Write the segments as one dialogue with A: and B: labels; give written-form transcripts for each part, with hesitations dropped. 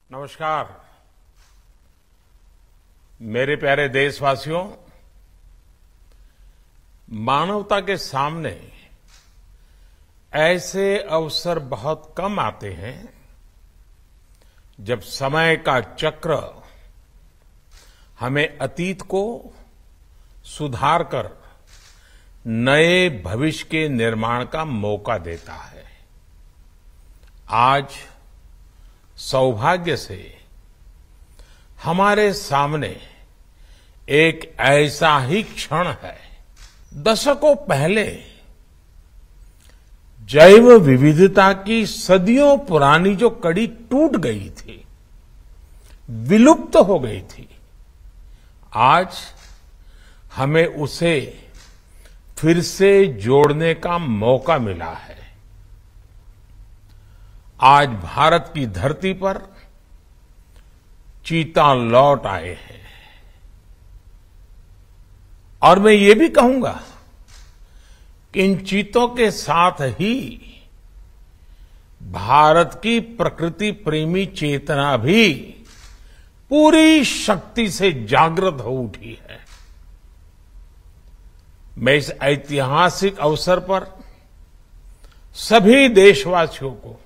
A: नमस्कार। मेरे प्यारे देशवासियों, मानवता के सामने ऐसे अवसर बहुत कम आते हैं जब समय का चक्र हमें अतीत को सुधार कर नए भविष्य के निर्माण का मौका देता है। आज सौभाग्य से हमारे सामने एक ऐसा ही क्षण है। दशकों पहले जैव विविधता की सदियों पुरानी जो कड़ी टूट गई थी, विलुप्त हो गई थी, आज हमें उसे फिर से जोड़ने का मौका मिला है। आज भारत की धरती पर चीता लौट आए हैं और मैं ये भी कहूंगा कि इन चीतों के साथ ही भारत की प्रकृति प्रेमी चेतना भी पूरी शक्ति से जागृत हो उठी है। मैं इस ऐतिहासिक अवसर पर सभी देशवासियों को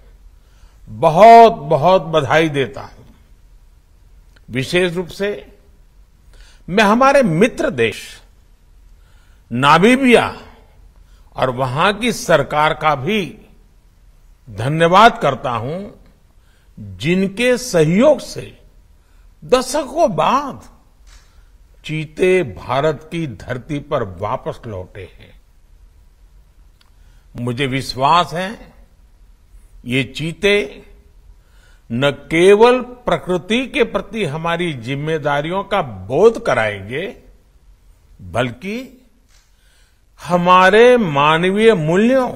A: बहुत बहुत बधाई देता हूं। विशेष रूप से मैं हमारे मित्र देश नामीबिया और वहां की सरकार का भी धन्यवाद करता हूं, जिनके सहयोग से दशकों बाद चीते भारत की धरती पर वापस लौटे हैं। मुझे विश्वास है ये चीते न केवल प्रकृति के प्रति हमारी जिम्मेदारियों का बोध कराएंगे, बल्कि हमारे मानवीय मूल्यों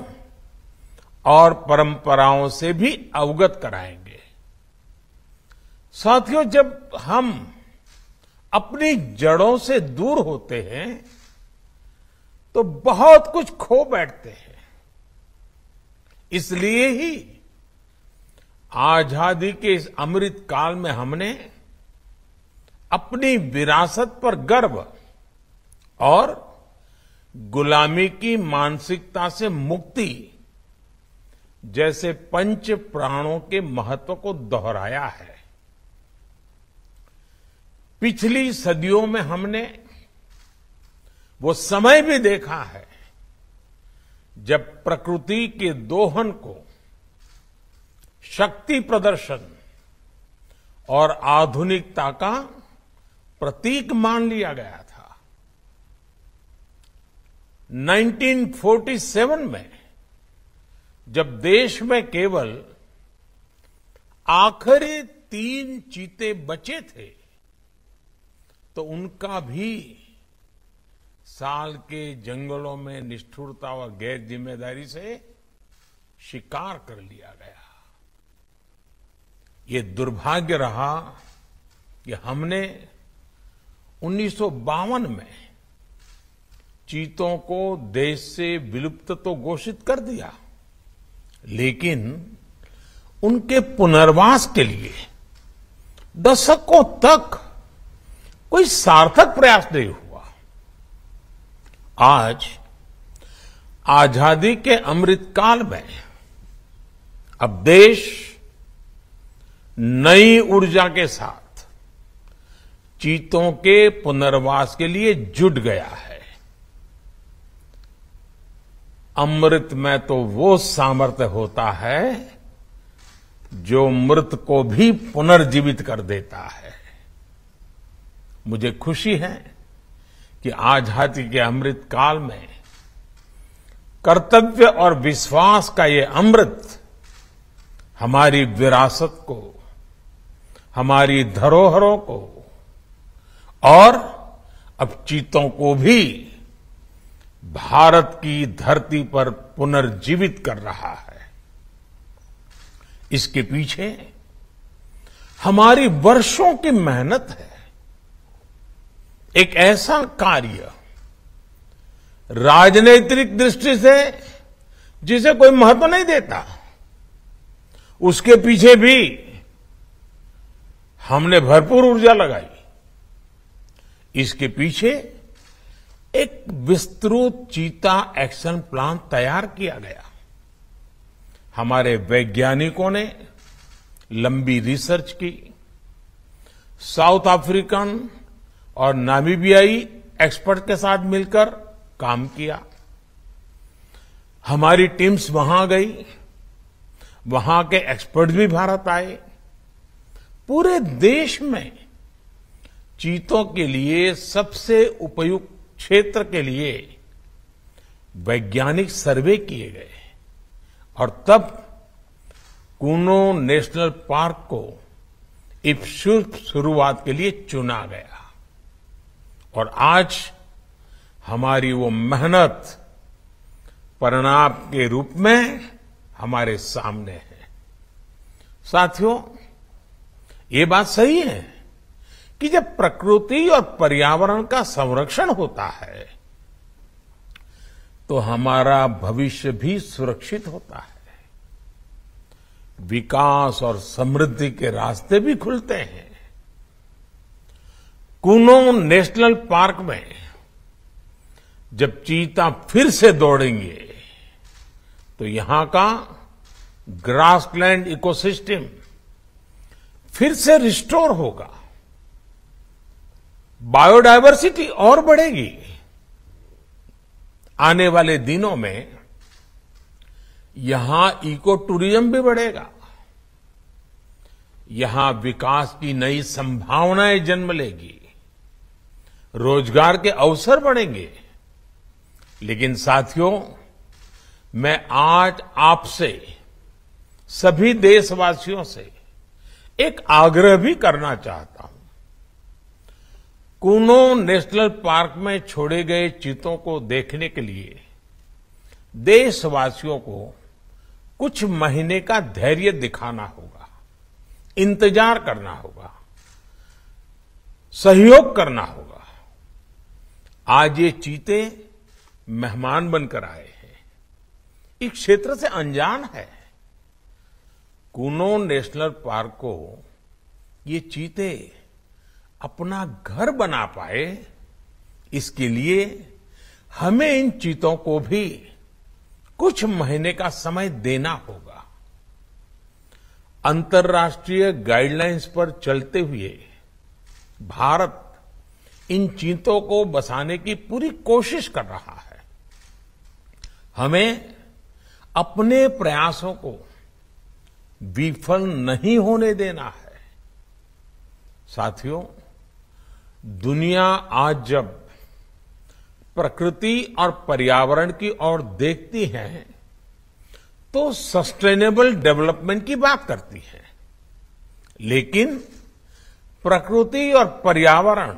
A: और परंपराओं से भी अवगत कराएंगे। साथियों, जब हम अपनी जड़ों से दूर होते हैं तो बहुत कुछ खो बैठते हैं। इसलिए ही आजादी के इस अमृत काल में हमने अपनी विरासत पर गर्व और गुलामी की मानसिकता से मुक्ति जैसे पंच प्राणों के महत्व को दोहराया है। पिछली सदियों में हमने वो समय भी देखा है जब प्रकृति के दोहन को शक्ति प्रदर्शन और आधुनिकता का प्रतीक मान लिया गया था। 1947 में जब देश में केवल आखिरी 3 चीते बचे थे तो उनका भी साल के जंगलों में निष्ठुरता व गैर जिम्मेदारी से शिकार कर लिया गया। ये दुर्भाग्य रहा कि हमने 1952 में चीतों को देश से विलुप्त तो घोषित कर दिया, लेकिन उनके पुनर्वास के लिए दशकों तक कोई सार्थक प्रयास नहीं हुआ। आज आजादी के अमृत काल में अब देश नई ऊर्जा के साथ चीतों के पुनर्वास के लिए जुट गया है। अमृत में तो वो सामर्थ्य होता है जो मृत को भी पुनर्जीवित कर देता है। मुझे खुशी है कि आजादी के अमृत काल में कर्तव्य और विश्वास का ये अमृत हमारी विरासत को, हमारी धरोहरों को और अब चीतों को भी भारत की धरती पर पुनर्जीवित कर रहा है। इसके पीछे हमारी वर्षों की मेहनत है। एक ऐसा कार्य राजनीतिक दृष्टि से जिसे कोई महत्व नहीं देता, उसके पीछे भी हमने भरपूर ऊर्जा लगाई। इसके पीछे एक विस्तृत चीता एक्शन प्लान तैयार किया गया। हमारे वैज्ञानिकों ने लंबी रिसर्च की, साउथ अफ्रीकन और नामीबियाई एक्सपर्ट के साथ मिलकर काम किया। हमारी टीम्स वहां गई, वहां के एक्सपर्ट भी भारत आए। पूरे देश में चीतों के लिए सबसे उपयुक्त क्षेत्र के लिए वैज्ञानिक सर्वे किए गए और तब कूनो नेशनल पार्क को इस शुरुआत के लिए चुना गया। और आज हमारी वो मेहनत परिणाम के रूप में हमारे सामने है। साथियों, ये बात सही है कि जब प्रकृति और पर्यावरण का संरक्षण होता है तो हमारा भविष्य भी सुरक्षित होता है, विकास और समृद्धि के रास्ते भी खुलते हैं। कूनो नेशनल पार्क में जब चीता फिर से दौड़ेंगे तो यहां का ग्रासलैंड इकोसिस्टम फिर से रिस्टोर होगा, बायोडायवर्सिटी और बढ़ेगी। आने वाले दिनों में यहां इको टूरिज्म भी बढ़ेगा, यहां विकास की नई संभावनाएं जन्म लेगी, रोजगार के अवसर बढ़ेंगे। लेकिन साथियों, मैं आज आपसे सभी देशवासियों से एक आग्रह भी करना चाहता हूं। कूनो नेशनल पार्क में छोड़े गए चीतों को देखने के लिए देशवासियों को कुछ महीने का धैर्य दिखाना होगा, इंतजार करना होगा, सहयोग करना होगा। आज ये चीते मेहमान बनकर आए हैं, इस क्षेत्र से अनजान है। कूनो नेशनल पार्क को ये चीते अपना घर बना पाए, इसके लिए हमें इन चीतों को भी कुछ महीने का समय देना होगा। अंतर्राष्ट्रीय गाइडलाइंस पर चलते हुए भारत इन चीतों को बसाने की पूरी कोशिश कर रहा है। हमें अपने प्रयासों को विफल नहीं होने देना है। साथियों, दुनिया आज जब प्रकृति और पर्यावरण की ओर देखती है तो सस्टेनेबल डेवलपमेंट की बात करती है, लेकिन प्रकृति और पर्यावरण,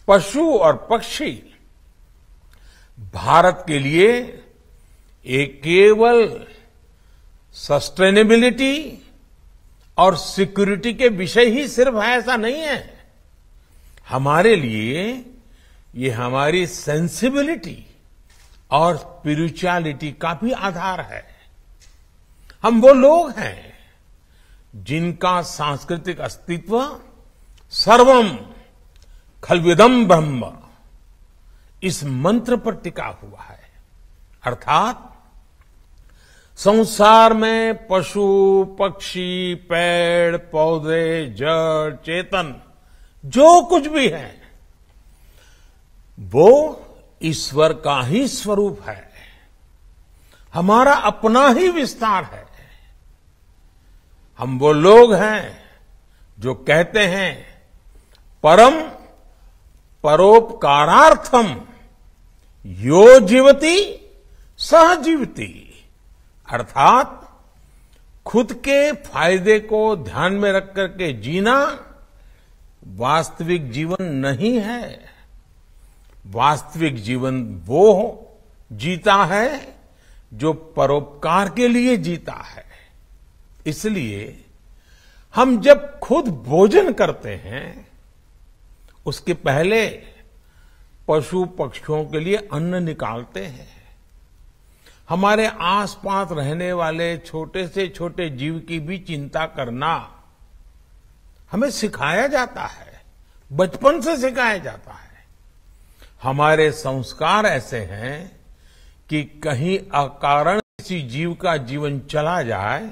A: पशु और पक्षी भारत के लिए एक केवल सस्टेनेबिलिटी और सिक्योरिटी के विषय ही सिर्फ है, ऐसा नहीं है। हमारे लिए ये हमारी सेंसिबिलिटी और स्पिरिचुअलिटी का भी आधार है। हम वो लोग हैं जिनका सांस्कृतिक अस्तित्व सर्वम खल्विदम ब्रह्म इस मंत्र पर टिका हुआ है। अर्थात संसार में पशु, पक्षी, पेड़, पौधे, जड़, चेतन जो कुछ भी है वो ईश्वर का ही स्वरूप है, हमारा अपना ही विस्तार है। हम वो लोग हैं जो कहते हैं परम परोपकारार्थम यो जीवति सह जीवति, अर्थात खुद के फायदे को ध्यान में रख करके जीना वास्तविक जीवन नहीं है। वास्तविक जीवन वो जीता है जो परोपकार के लिए जीता है। इसलिए हम जब खुद भोजन करते हैं उसके पहले पशु पक्षियों के लिए अन्न निकालते हैं। हमारे आसपास रहने वाले छोटे से छोटे जीव की भी चिंता करना हमें सिखाया जाता है, बचपन से सिखाया जाता है। हमारे संस्कार ऐसे हैं कि कहीं अकारण किसी जीव का जीवन चला जाए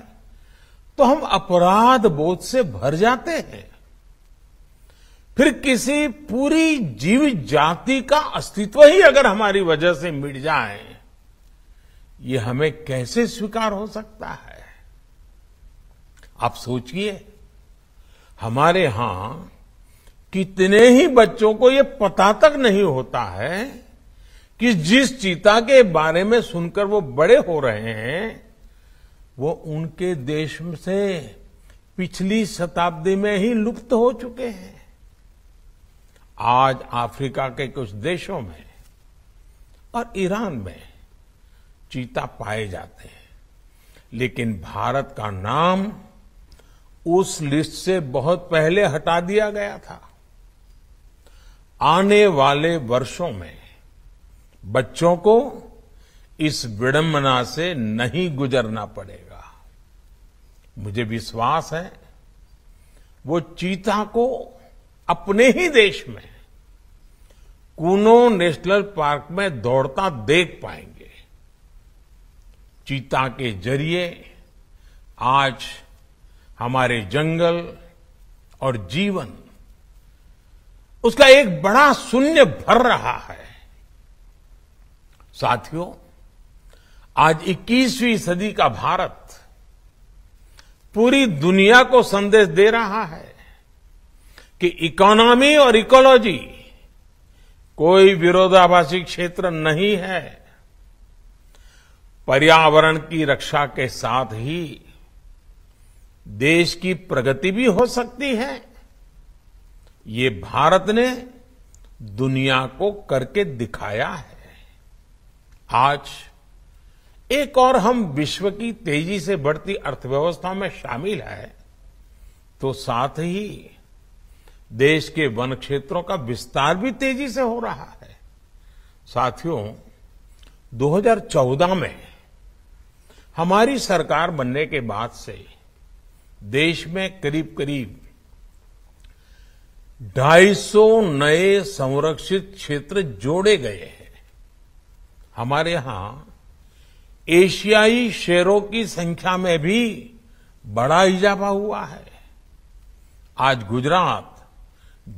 A: तो हम अपराध बोध से भर जाते हैं। फिर किसी पूरी जीव जाति का अस्तित्व ही अगर हमारी वजह से मिट जाए, ये हमें कैसे स्वीकार हो सकता है? आप सोचिए, हमारे यहां कितने ही बच्चों को ये पता तक नहीं होता है कि जिस चीता के बारे में सुनकर वो बड़े हो रहे हैं, वो उनके देश से पिछली शताब्दी में ही लुप्त हो चुके हैं। आज अफ्रीका के कुछ देशों में और ईरान में चीता पाए जाते हैं, लेकिन भारत का नाम उस लिस्ट से बहुत पहले हटा दिया गया था। आने वाले वर्षों में बच्चों को इस विडंबना से नहीं गुजरना पड़ेगा। मुझे विश्वास है वो चीता को अपने ही देश में कूनो नेशनल पार्क में दौड़ता देख पाएंगे। चीता के जरिए आज हमारे जंगल और जीवन, उसका एक बड़ा शून्य भर रहा है। साथियों, आज 21वीं सदी का भारत पूरी दुनिया को संदेश दे रहा है कि इकोनॉमी और इकोलॉजी कोई विरोधाभासी क्षेत्र नहीं है। पर्यावरण की रक्षा के साथ ही देश की प्रगति भी हो सकती है। ये भारत ने दुनिया को करके दिखाया है। आज एक और हम विश्व की तेजी से बढ़ती अर्थव्यवस्था में शामिल है, तो साथ ही देश के वन क्षेत्रों का विस्तार भी तेजी से हो रहा है। साथियों, 2014 में हमारी सरकार बनने के बाद से देश में करीब करीब 250 नए संरक्षित क्षेत्र जोड़े गए हैं। हमारे यहां एशियाई शेरों की संख्या में भी बड़ा इजाफा हुआ है। आज गुजरात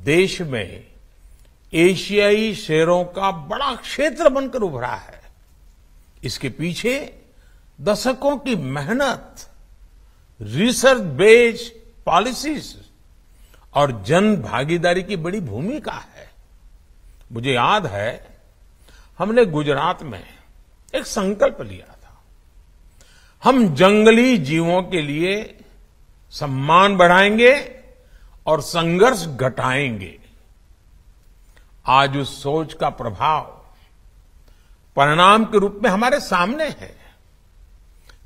A: देश में एशियाई शेरों का बड़ा क्षेत्र बनकर उभरा है। इसके पीछे दशकों की मेहनत, रिसर्च बेस्ड पॉलिसीज और जन भागीदारी की बड़ी भूमिका है। मुझे याद है, हमने गुजरात में एक संकल्प लिया था, हम जंगली जीवों के लिए सम्मान बढ़ाएंगे और संघर्ष घटाएंगे। आज उस सोच का प्रभाव परिणाम के रूप में हमारे सामने है।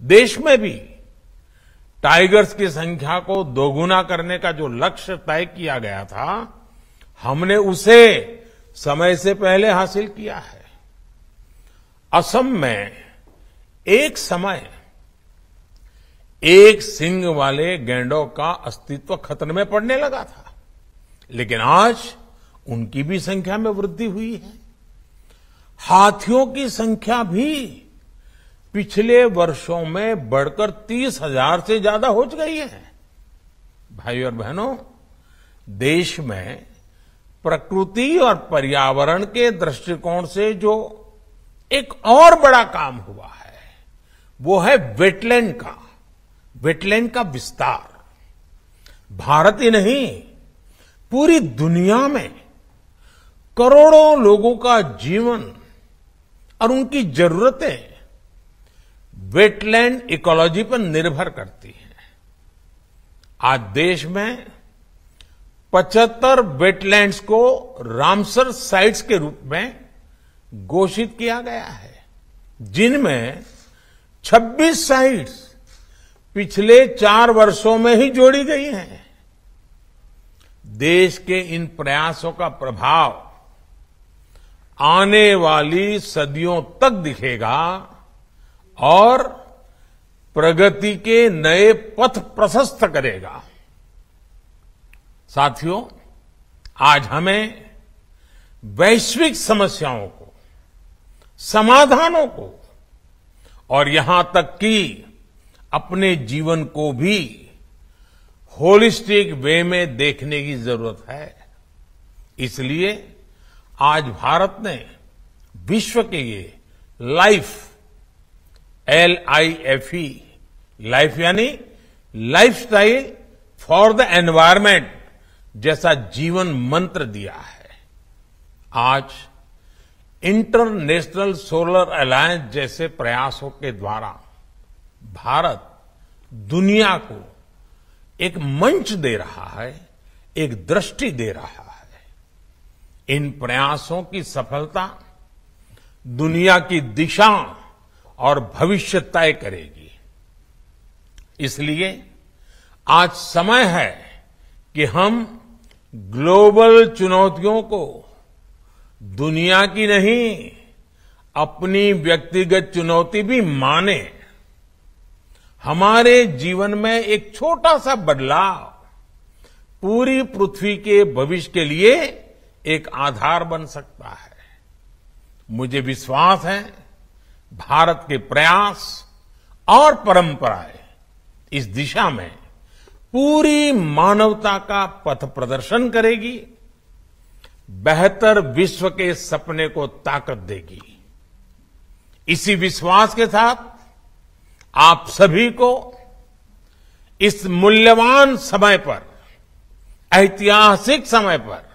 A: देश में भी टाइगर्स की संख्या को दोगुना करने का जो लक्ष्य तय किया गया था, हमने उसे समय से पहले हासिल किया है। असम में एक समय एक सींग वाले गैंडों का अस्तित्व खतरे में पड़ने लगा था, लेकिन आज उनकी भी संख्या में वृद्धि हुई है। हाथियों की संख्या भी पिछले वर्षों में बढ़कर 30,000 से ज्यादा हो गई है। भाइयों और बहनों, देश में प्रकृति और पर्यावरण के दृष्टिकोण से जो एक और बड़ा काम हुआ है, वो है वेटलैंड का विस्तार। भारत ही नहीं, पूरी दुनिया में करोड़ों लोगों का जीवन और उनकी जरूरतें वेटलैंड इकोलॉजी पर निर्भर करती हैं। आज देश में 75 वेटलैंड्स को रामसर साइट्स के रूप में घोषित किया गया है, जिनमें 26 साइट्स पिछले 4 वर्षों में ही जोड़ी गई हैं। देश के इन प्रयासों का प्रभाव आने वाली सदियों तक दिखेगा और प्रगति के नए पथ प्रशस्त करेगा। साथियों, आज हमें वैश्विक समस्याओं को, समाधानों को और यहां तक कि अपने जीवन को भी होलिस्टिक वे में देखने की जरूरत है। इसलिए आज भारत ने विश्व के ये लाइफ, LIFE, लाइफ यानी लाइफस्टाइल फॉर द एनवायरमेंट जैसा जीवन मंत्र दिया है। आज इंटरनेशनल सोलर अलायंस जैसे प्रयासों के द्वारा भारत दुनिया को एक मंच दे रहा है, एक दृष्टि दे रहा है। इन प्रयासों की सफलता दुनिया की दिशा और भविष्य तय करेगी। इसलिए आज समय है कि हम ग्लोबल चुनौतियों को दुनिया की नहीं, अपनी व्यक्तिगत चुनौती भी माने। हमारे जीवन में एक छोटा सा बदलाव पूरी पृथ्वी के भविष्य के लिए एक आधार बन सकता है। मुझे विश्वास है भारत के प्रयास और परंपराएं इस दिशा में पूरी मानवता का पथ प्रदर्शन करेगी, बेहतर विश्व के सपने को ताकत देगी। इसी विश्वास के साथ आप सभी को इस मूल्यवान समय पर, ऐतिहासिक समय पर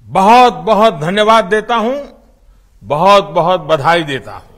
A: बहुत बहुत धन्यवाद देता हूं, बहुत बहुत बधाई देता हूं।